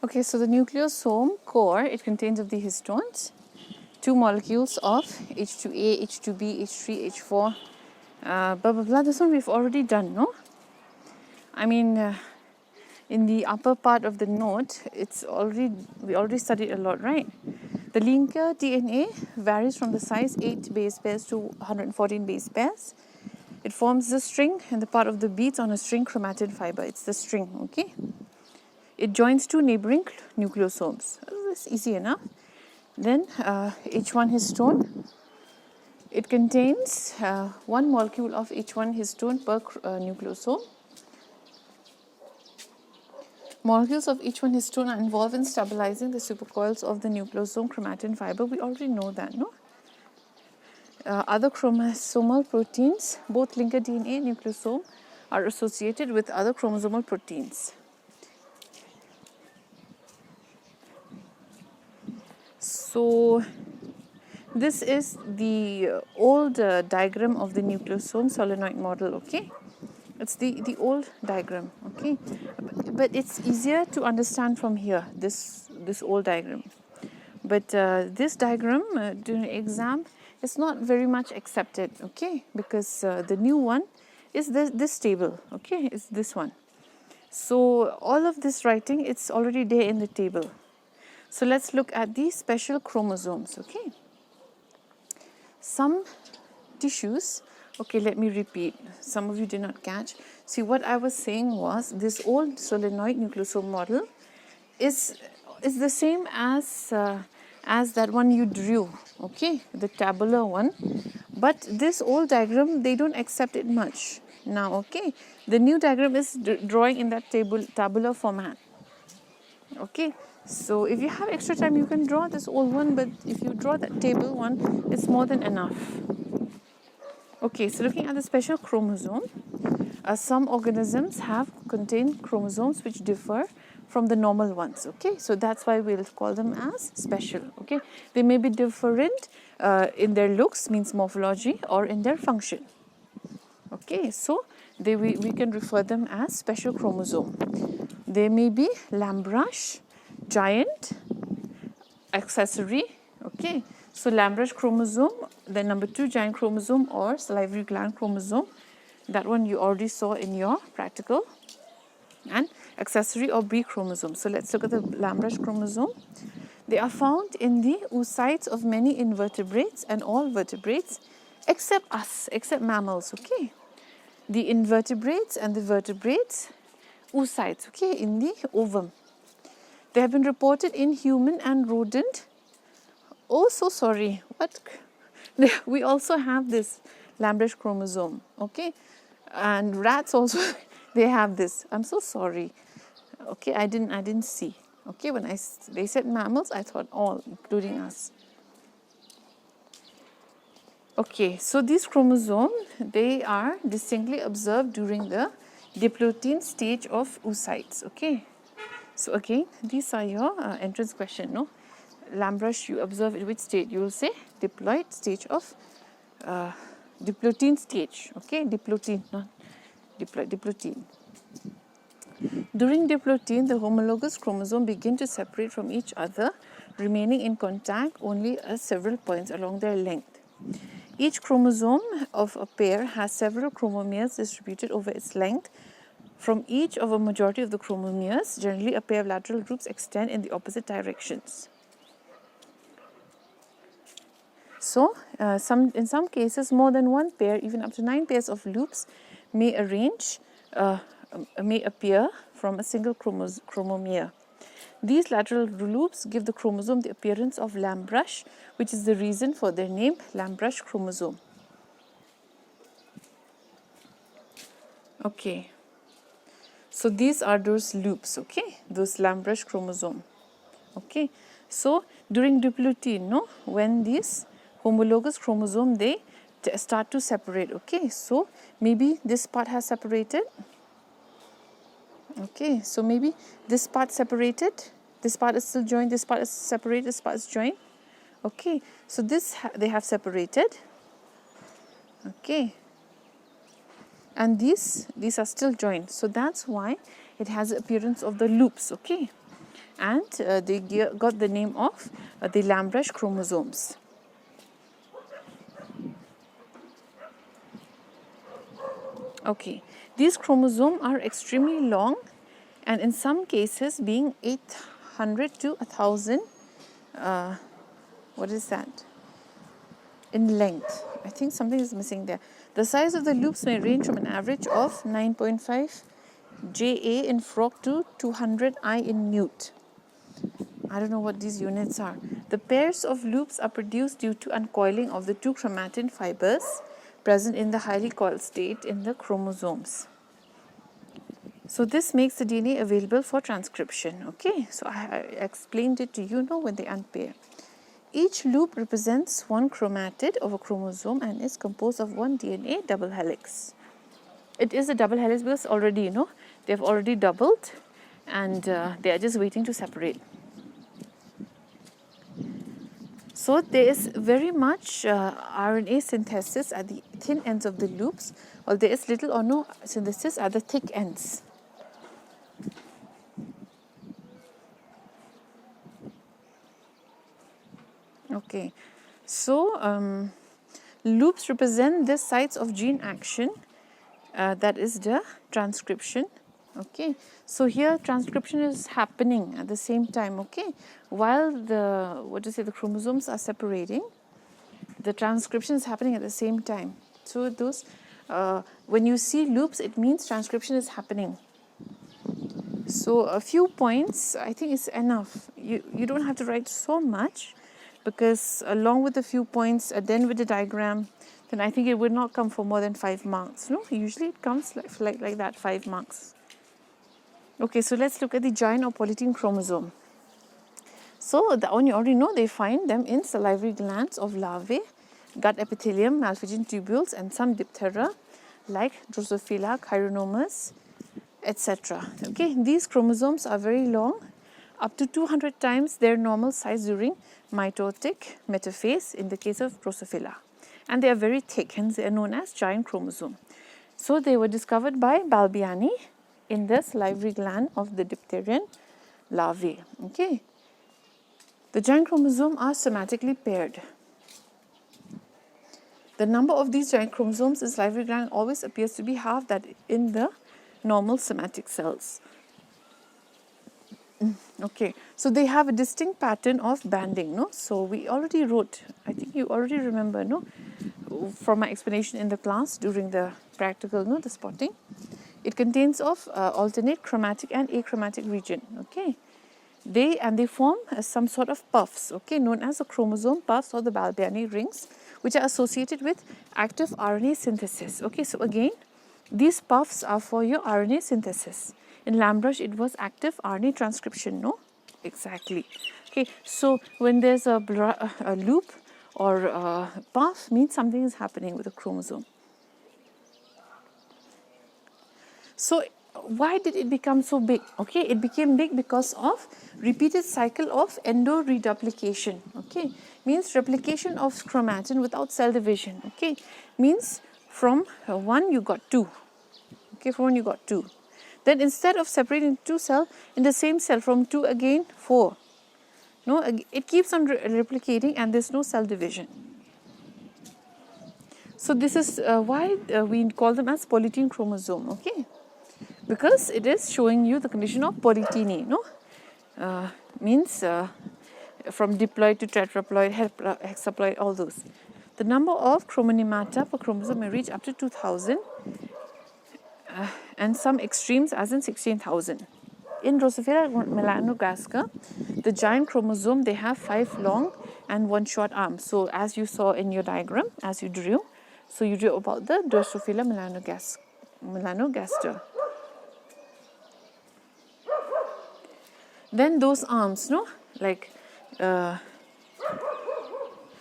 Okay, so the nucleosome core, it contains of the histones, 2 molecules of H2A, H2B, H3, H4, blah blah blah. This one we've already done, no? I mean, in the upper part of the note, we already studied a lot, right? The linker DNA varies from the size 8 base pairs to 114 base pairs. It forms the string and the part of the beads on a string chromatin fiber. It's the string, okay? It joins 2 neighboring nucleosomes. That's easy enough. Then H1 histone. It contains 1 molecule of H1 histone per nucleosome. Molecules of H1 histone are involved in stabilizing the supercoils of the nucleosome chromatin fiber. We already know that, no? Other chromosomal proteins, both linker DNA and nucleosome, are associated with other chromosomal proteins. So, this is the old diagram of the nucleosome solenoid model, okay? It's the old diagram, okay? But it's easier to understand from here, this old diagram. But this diagram during exam is not very much accepted, okay? Because the new one is this table, okay? It's this one. So all of this writing, it's already there in the table. So let's look at the special chromosomes, okay? Some tissues, okay, let me repeat. Some of you did not catch. See, what I was saying was this old solenoid nucleosome model is the same as that one you drew, okay, the tabular one. But this old diagram, they don't accept it much now, okay. The new diagram is drawing in that tabular format, okay. So if you have extra time, you can draw this old one, but if you draw that table one, it's more than enough. Okay, so looking at the special chromosome, some organisms contain chromosomes which differ from the normal ones, okay. So that's why we'll call them as special, okay. They may be different in their looks, means morphology, or in their function, okay. So we can refer them as special chromosome. They may be Lambrus, giant, accessory, okay. So Lambrus chromosome, the number 2 giant chromosome, or salivary gland chromosome, that one you already saw in your practical, and accessory or B chromosome. So let's look at the Lambrus chromosome. They are found in the oocytes of many invertebrates and all vertebrates except us, except mammals, okay. The invertebrates and the vertebrates, oocytes, okay, in the ovum. They have been reported in human and rodent. Oh, so sorry. What? We also have this Lambrus chromosome, okay, and rats also they have this. I'm so sorry. Okay, I didn't see. Okay, when they said mammals, I thought all, including us. Okay, so these chromosomes, they are distinctly observed during the diploidine stage of oocytes. Okay, so again, these are your entrance question, no? Lambrus, you observe in which state? You will say diploid stage of diploidine stage. Okay, diploidine, not diploid, diploidine. During diploidine, the homologous chromosome begin to separate from each other, remaining in contact only at several points along their length. Each chromosome of a pair has several chromomeres distributed over its length. From each of a majority of the chromomeres, generally a pair of lateral groups extend in the opposite directions. So, in some cases, more than one pair, even up to 9 pairs of loops, may appear from a single chromomere. These lateral loops give the chromosome the appearance of Lambrus, which is the reason for their name, Lambrus chromosome. Okay, so these are those loops, okay, those Lambrus chromosome. Okay, so during diploidine, no, when these homologous chromosome, they start to separate, okay, so maybe this part has separated, okay, so maybe this part separated, this part is still joined, this part is separated, this part is joined, okay, so this they have separated, okay, and these are still joined, so that's why it has the appearance of the loops, okay. and they got the name of the Lambrus chromosomes. Okay, these chromosomes are extremely long, and in some cases being 800 to 1000 what is that, in length. I think something is missing there. The size of the loops may range from an average of 9.5 JA in frog to 200 I in newt. I don't know what these units are. The pairs of loops are produced due to uncoiling of the two chromatin fibers present in the highly coiled state in the chromosomes. So this makes the DNA available for transcription. Okay, so I explained it to you now when they unpair. Each loop represents one chromatid of a chromosome and is composed of one DNA double helix. It is a double helix because already, they have already doubled and they are just waiting to separate. So there is very much RNA synthesis at the thin ends of the loops, while there is little or no synthesis at the thick ends. Okay, so loops represent the sites of gene action, that is the transcription. Okay, so here transcription is happening at the same time. Okay, while the chromosomes are separating, the transcription is happening at the same time. So those when you see loops, it means transcription is happening. So a few points I think is enough. You don't have to write so much, because along with a few points, then with the diagram, then I think it would not come for more than 5 marks. No, usually it comes like that, 5 marks. Okay, so let's look at the giant or polytene chromosome. So the one you already know, they find them in salivary glands of larvae, gut epithelium, malpighian tubules, and some diptera like Drosophila, Chironomus, etc. Okay, these chromosomes are very long, up to 200 times their normal size during mitotic metaphase in the case of Drosophila. And they are very thick, hence they are known as giant chromosome. So they were discovered by Balbiani in the salivary gland of the dipterian larvae. Okay. The giant chromosomes are somatically paired. The number of these giant chromosomes in salivary gland always appears to be half that in the normal somatic cells. Okay, so they have a distinct pattern of banding, no? So we already wrote, I think you already remember, no? From my explanation in the class during the practical, no? The spotting. It contains of alternate chromatic and achromatic region, okay? They form some sort of puffs, okay, known as the chromosome puffs or the Balbiani rings, which are associated with active RNA synthesis. Okay, so again, these puffs are for your RNA synthesis. In Lambrus, it was active RNA transcription, no? Exactly. Okay, so when there's a loop or a puff, means something is happening with the chromosome. So why did it become so big? Okay, it became big because of repeated cycle of endoreduplication. Okay, means replication of chromatin without cell division. Okay, means from one you got two. Okay, from one you got two. Then instead of separating two cells, in the same cell from 2 again 4. No, it keeps on replicating and there's no cell division. So this is why we call them as polytene chromosome. Okay, because it is showing you the condition of polyteny. No, means from diploid to tetraploid, hexaploid, all those. The number of chromonemata per chromosome may reach up to 2000. And some extremes as in 16,000. In Drosophila melanogaster, the giant chromosome, they have 5 long and 1 short arm. So as you saw in your diagram, as you drew, so you drew about the Drosophila melanogaster. Then those arms, no, like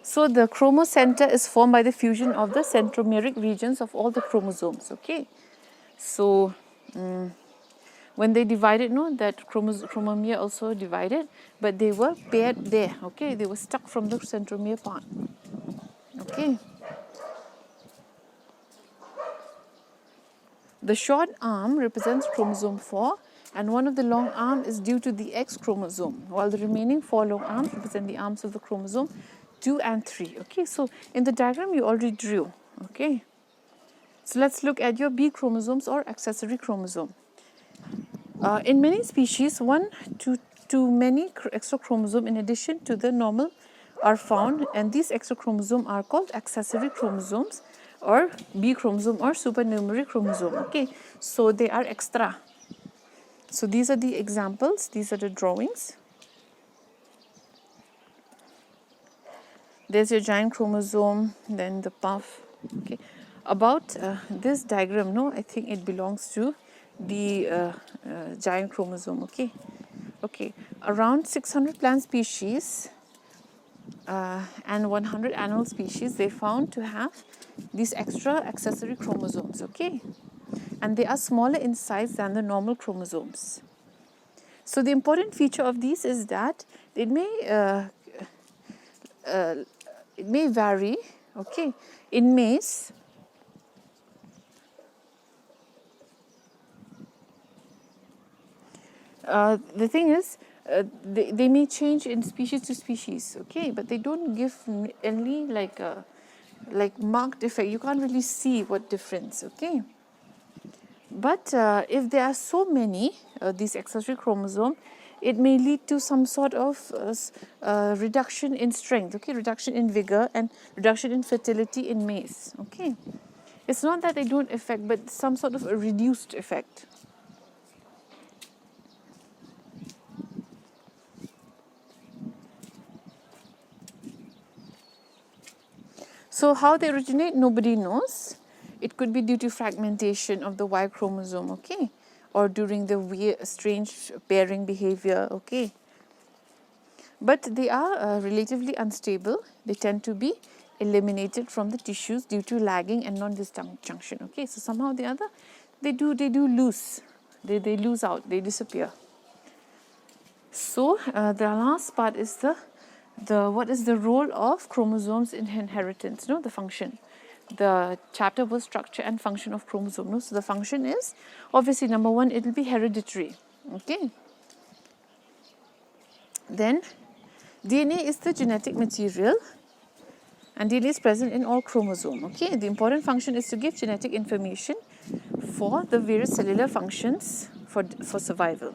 so the chromocenter is formed by the fusion of the centromeric regions of all the chromosomes. Okay. So, when they divided, no, that chromomere also divided, but they were paired there, okay, they were stuck from the centromere part, okay. The short arm represents chromosome 4 and one of the long arms is due to the X chromosome, while the remaining 4 long arms represent the arms of the chromosome 2 and 3. Okay, so in the diagram you already drew. Okay, so let's look at your B chromosomes or accessory chromosome. In many species, 1 to many extra chromosome in addition to the normal are found, and these extra chromosomes are called accessory chromosomes or B chromosome or supernumerary chromosome. Okay, so they are extra. So these are the examples, these are the drawings. There's your giant chromosome, then the puff. Okay, about this diagram, no, I think it belongs to the giant chromosome. Okay, okay, around 600 plant species and 100 animal species, they found to have these extra accessory chromosomes. Okay, and they are smaller in size than the normal chromosomes. So the important feature of these is that it may vary. Okay, in maize. The thing is, they may change in species to species, okay, but they don't give any like marked effect. You can't really see what difference, okay. But if there are so many these accessory chromosomes, it may lead to some sort of reduction in strength, okay, reduction in vigor and reduction in fertility in maize, okay. It's not that they don't affect, but some sort of a reduced effect. So how they originate, nobody knows. It could be due to fragmentation of the Y chromosome, okay, or during the weird, strange pairing behavior, okay. But they are relatively unstable. They tend to be eliminated from the tissues due to lagging and non-disjunction, okay. So somehow or the other, they do lose. They lose out. They disappear. So the last part is what is the role of chromosomes in inheritance, no, the function. The chapter was structure and function of chromosome, no? So the function is obviously number 1, it will be hereditary, okay. Then DNA is the genetic material, and DNA is present in all chromosomes, okay. The important function is to give genetic information for the various cellular functions for survival.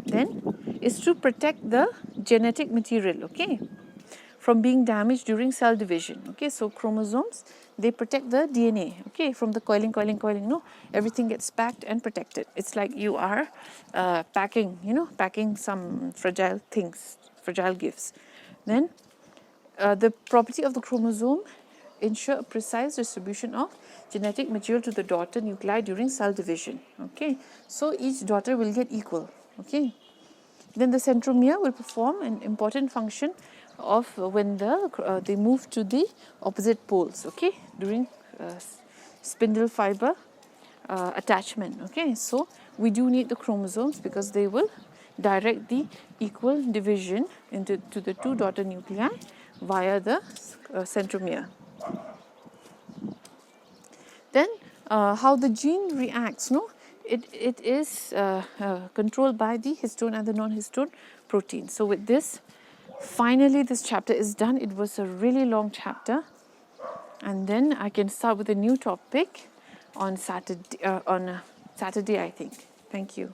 Then is to protect the genetic material, okay, from being damaged during cell division, okay. So chromosomes, they protect the DNA, okay, from the coiling, no, everything gets packed and protected. It's like you are packing some fragile things, fragile gifts. Then the property of the chromosome ensure a precise distribution of genetic material to the daughter nuclei during cell division, okay. So each daughter will get equal, okay. Then the centromere will perform an important function of when they move to the opposite poles, okay, during spindle fiber attachment, okay. So we do need the chromosomes because they will direct the equal division to the 2 daughter nuclei via the centromere. Then how the gene reacts, no? It is controlled by the histone and the non-histone protein. So with this, finally this chapter is done. It was a really long chapter, and then I can start with a new topic on Saturday, I think. Thank you.